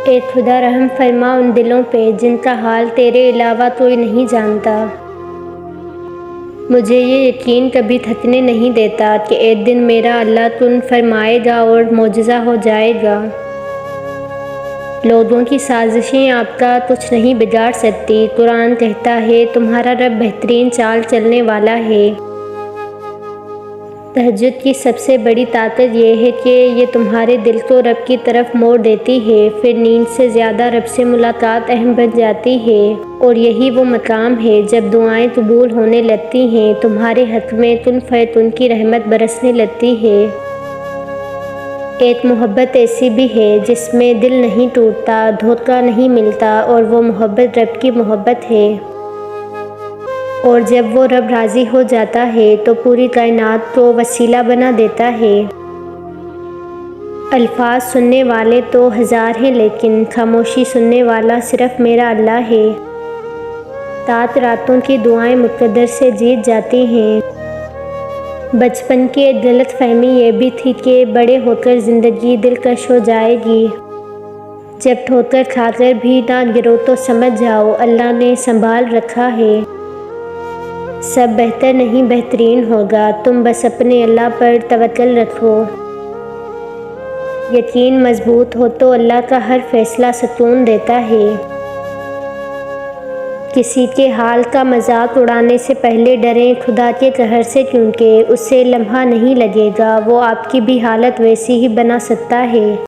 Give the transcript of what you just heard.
اے خدا رحم فرما ان دلوں پہ جن کا حال تیرے علاوہ کوئی نہیں جانتا۔ مجھے یہ یقین کبھی تھکنے نہیں دیتا کہ ایک دن میرا اللہ کن فرمائے گا اور معجزہ ہو جائے گا۔ لوگوں کی سازشیں آپ کا کچھ نہیں بگاڑ سکتی۔ قرآن کہتا ہے تمہارا رب بہترین چال چلنے والا ہے۔ تہجد کی سب سے بڑی طاقت یہ ہے کہ یہ تمہارے دل کو رب کی طرف موڑ دیتی ہے، پھر نیند سے زیادہ رب سے ملاقات اہم بن جاتی ہے، اور یہی وہ مقام ہے جب دعائیں قبول ہونے لگتی ہیں، تمہارے حق میں کن فیکن کی رحمت برسنے لگتی ہے۔ ایک محبت ایسی بھی ہے جس میں دل نہیں ٹوٹتا، دھوکہ نہیں ملتا، اور وہ محبت رب کی محبت ہے۔ اور جب وہ رب راضی ہو جاتا ہے تو پوری کائنات کو وسیلہ بنا دیتا ہے۔ الفاظ سننے والے تو ہزار ہیں لیکن خاموشی سننے والا صرف میرا اللہ ہے۔ رات راتوں کی دعائیں مقدر سے جیت جاتی ہیں۔ بچپن کی ایک غلط فہمی یہ بھی تھی کہ بڑے ہو کر زندگی دلکش ہو جائے گی۔ جب ٹھوکر کھا کر بھی نہ گرو تو سمجھ جاؤ اللہ نے سنبھال رکھا ہے۔ سب بہتر نہیں بہترین ہوگا، تم بس اپنے اللہ پر توکل رکھو۔ یقین مضبوط ہو تو اللہ کا ہر فیصلہ سکون دیتا ہے۔ کسی کے حال کا مذاق اڑانے سے پہلے ڈریں خدا کے قہر سے، کیونکہ اسے لمحہ نہیں لگے گا وہ آپ کی بھی حالت ویسی ہی بنا سکتا ہے۔